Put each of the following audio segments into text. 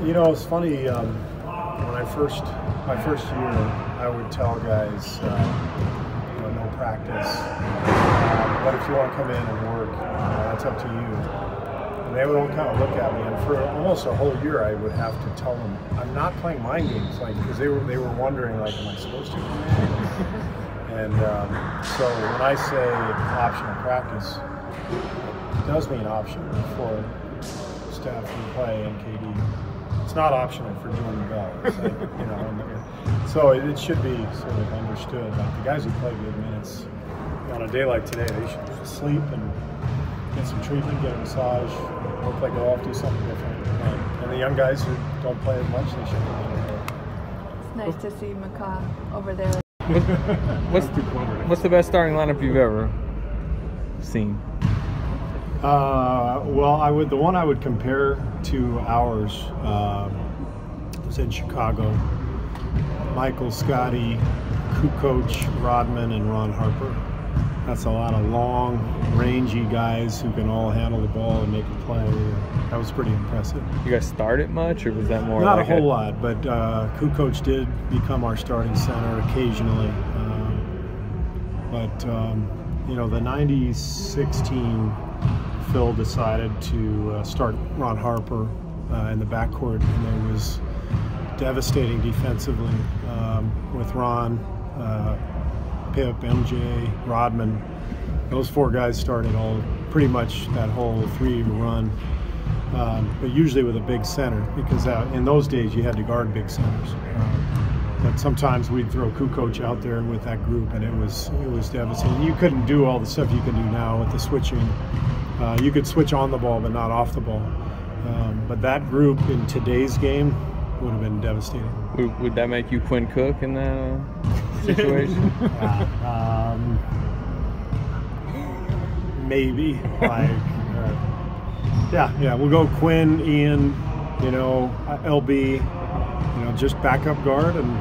You know, it's funny. When my first year, I would tell guys, no practice. But if you want to come in and work, that's up to you. And they would all kind of look at me, and for almost a whole year, I would have to tell them, I'm not playing mind games, because they were wondering, am I supposed to come in? And so when I say optional practice, it does mean optional for staff who play in KD. It's not optional for Jordan Bell. It's so it should be sort of understood. Like the guys who play good minutes on a day like today, they should just sleep and get some treatment, get a massage, go play golf, do something different. And the young guys who don't play as much, they should be there. It's nice to see McCaw over there. What's the best starting lineup you've ever seen? Well, the one I would compare to ours was in Chicago. Michael, Scotty, Kukoc, Rodman, and Ron Harper. That's a lot of long, rangy guys who can all handle the ball and make a play. That was pretty impressive. You guys started much, or was that more? Not like a whole lot, but Kukoc did become our starting center occasionally. The '96 team, Phil decided to start Ron Harper in the backcourt, and it was devastating defensively with Ron, Pip, MJ, Rodman. Those four guys started pretty much that whole 3-year run, but usually with a big center, because in those days you had to guard big centers. But sometimes we'd throw Kukoc out there with that group, and it was devastating. You couldn't do all the stuff you can do now with the switching. You could switch on the ball, but not off the ball. But that group in today's game would have been devastating. Would that make you Quinn Cook in that situation? Maybe. We'll go Quinn, Ian, LB. Just back up guard and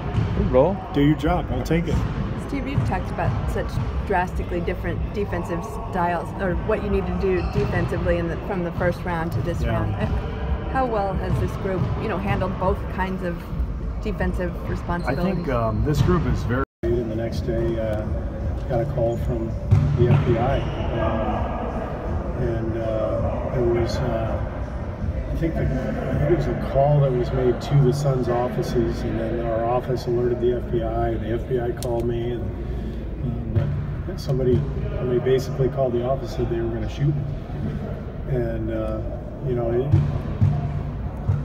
roll. Do your job. I'll take it. Steve, you've talked about such drastically different defensive styles, or what you need to do defensively from the first round to this round. How well has this group, handled both kinds of defensive responsibilities? I think this group is very good. And the next day, got a call from the FBI, and it was. I think it was a call that was made to the Suns offices, and then our office alerted the FBI, and the FBI called me, and somebody basically called the office, said they were going to shoot me. And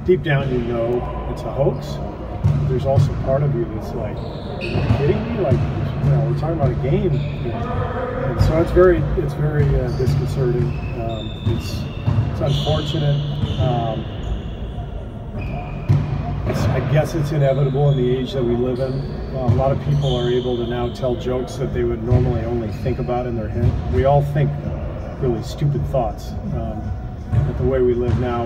deep down it's a hoax. But there's also part of you that's like, are you kidding me? We're talking about a game. And so it's very disconcerting. It's unfortunate. I guess it's inevitable in the age that we live in. A lot of people are able to now tell jokes that they would normally only think about in their head. We all think really stupid thoughts. But the way we live now,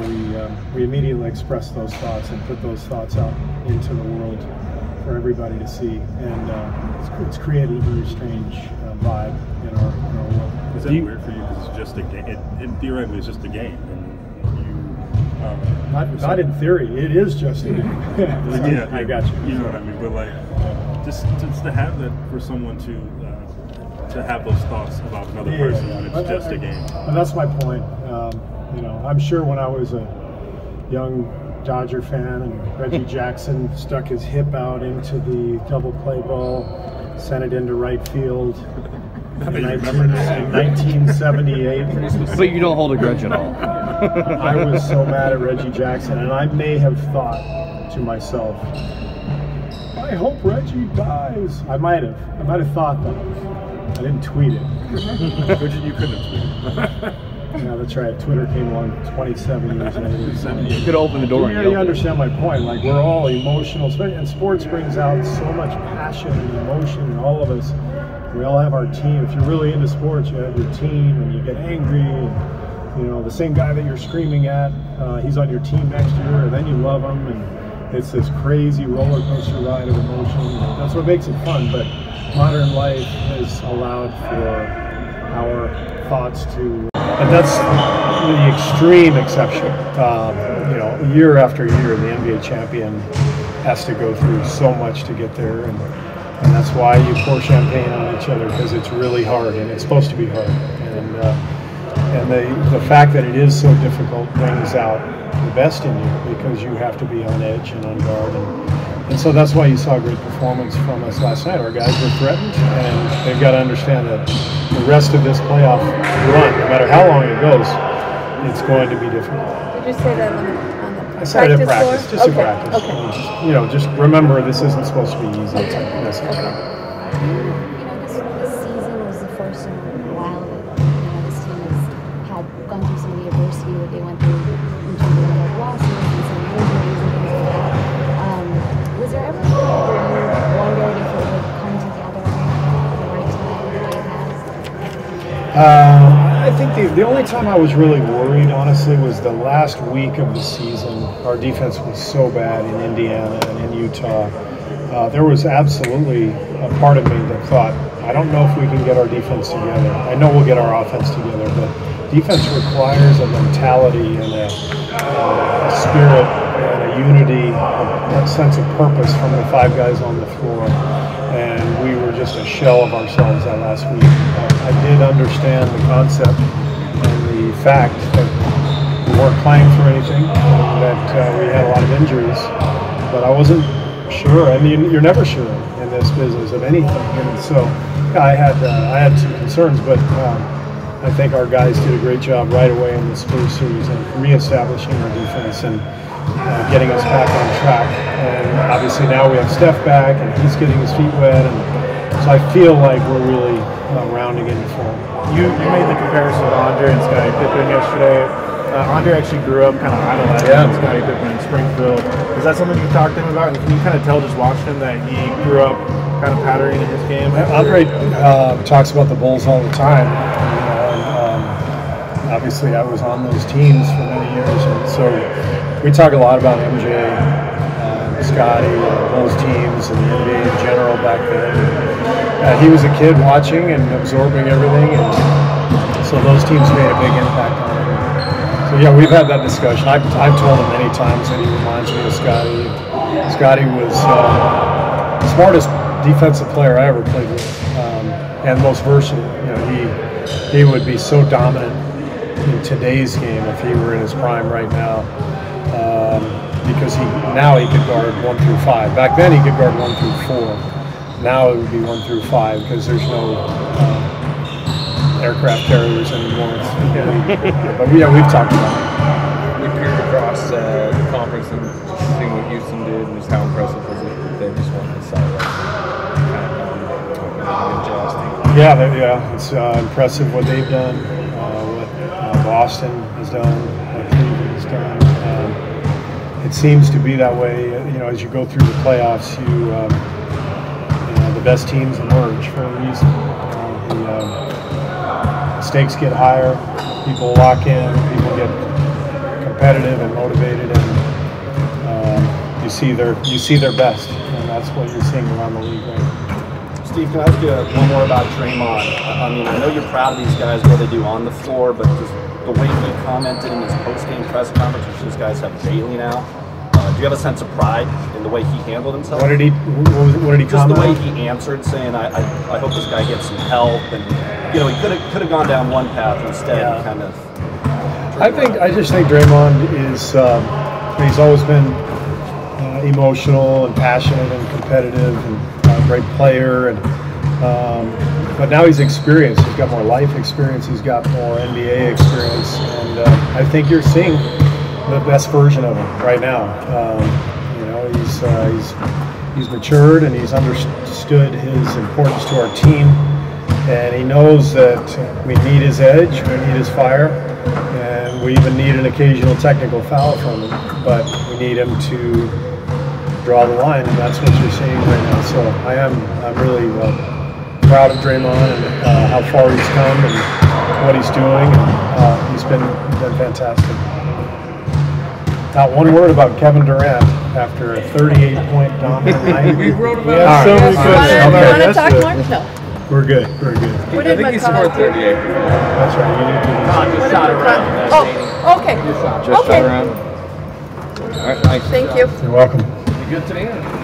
we immediately express those thoughts and put those thoughts out into the world for everybody to see. And it's created a very strange vibe in our world. Is that weird for you? Because it's just a game. Theoretically, it's just a game. Not in theory. It is just a game. Yeah, I got you. You know what I mean? But just to have that, for someone to have those thoughts about another person when it's just a game. And that's my point. I'm sure when I was a young Dodger fan and Reggie Jackson stuck his hip out into the double play ball, sent it into right field in 1978. But you don't hold a grudge at all. I was so mad at Reggie Jackson, and I may have thought to myself, I hope Reggie dies. I might have thought that. I didn't tweet it. You couldn't have tweeted. Yeah, that's right. Twitter came along 27 years later. You could open the door. You understand my point. We're all emotional, and sports brings out so much passion and emotion in all of us. We all have our team. If you're really into sports, you have your team, and you get angry. And, the same guy that you're screaming at, he's on your team next year, and then you love him, and it's this crazy roller coaster ride of emotion. That's what makes it fun. But modern life has allowed for our thoughts to. But that's the extreme exception. You know, year after year, the NBA champion has to go through so much to get there, and that's why you pour champagne on each other, because it's really hard, and it's supposed to be hard. And the fact that it is so difficult brings out the best in you, because you have to be on edge and on guard. And so that's why you saw a great performance from us last night. Our guys were threatened, and they've got to understand that the rest of this playoff run, no matter how long it goes, it's going to be difficult. Did you say that on the I said it at practice, floor? just okay. a practice. Okay. And just, you know, just remember this isn't supposed to be easy. It's necessary. You know, this season was the first in a while that, you know, this team had gone through some of the adversity that they went through in terms of like losses and some injuries and things like that. Was there ever a point where you wondered if it would come together at the right time the way it has? I think the only time I was really worried, honestly, was the last week of the season. Our defense was so bad in Indiana and in Utah. There was absolutely a part of me that thought, I don't know if we can get our defense together. I know we'll get our offense together, but defense requires a mentality and a spirit and a unity, a sense of purpose from the five guys on the floor. And we were just a shell of ourselves that last week. I did understand the concept and the fact that we weren't playing for anything, that we had a lot of injuries, but I wasn't sure. I mean, you're never sure in this business of anything, and so I had some concerns, but I think our guys did a great job right away in the Spurs series of reestablishing our defense and getting us back on track. And obviously now we have Steph back, and he's getting his feet wet, and so I feel like we're really rounding into form. You made the comparison of Andre and Scottie Pippen yesterday. Andre actually grew up kind of idolizing Scottie Pippen in Springfield. Is that something you talked to him about? And can you kind of tell just watching him that he grew up kind of patterning in his game? Andre talks about the Bulls all the time. And obviously I was on those teams for many years, and so we talk a lot about MJ, Scottie, Bulls teams, and the NBA in general back then. He was a kid watching and absorbing everything, and so those teams made a big impact on him. So yeah, we've had that discussion. I've told him many times that he reminds me of Scottie. Scottie was the smartest defensive player I ever played with, and most versatile. You know, he would be so dominant in today's game if he were in his prime right now. Because now he could guard 1 through 5. Back then he could guard 1 through 4. Now it would be 1 through 5 because there's no aircraft carriers anymore. But yeah, we've talked about it. We peered across the conference and just seeing what Houston did and just how impressive was it that they just won the side. Yeah, it's impressive what they've done, what Boston has done, what Cleveland has done. It seems to be that way. You know, as you go through the playoffs, you know, the best teams emerge for a reason. The stakes get higher, people lock in, people get competitive and motivated, and you see their best, and that's what you're seeing around the league right now. Steve, can I ask you one more about Draymond? I mean, I know you're proud of these guys, what they do on the floor, but just the way he commented in his post-game press conference, which these guys have daily now, do you have a sense of pride in the way he handled himself? What did he Just comment? the way he answered, saying, I hope this guy gets some help, and you know, he could have gone down one path instead. He kind of. I just think Draymond is he's always been emotional and passionate and competitive and a great player, and but now he's experienced. He's got more life experience. He's got more NBA experience, and I think you're seeing the best version of him right now. You know, he's matured, and he's understood his importance to our team, and he knows that we need his edge, we need his fire, and we even need an occasional technical foul from him, but we need him to draw the line, and that's what you're seeing right now. So I'm really proud of Draymond and how far he's come and what he's doing, and he's been fantastic. Not one word about Kevin Durant after a 38-point dominant night. We wrote about so many questions. You want to talk more? No. We're good. We're good. What I did think he McCullough scored 38. That's right. You need to. Con just shot around. Oh, okay. Just Okay. around. All right, thanks. Thank you. You're welcome. You good today?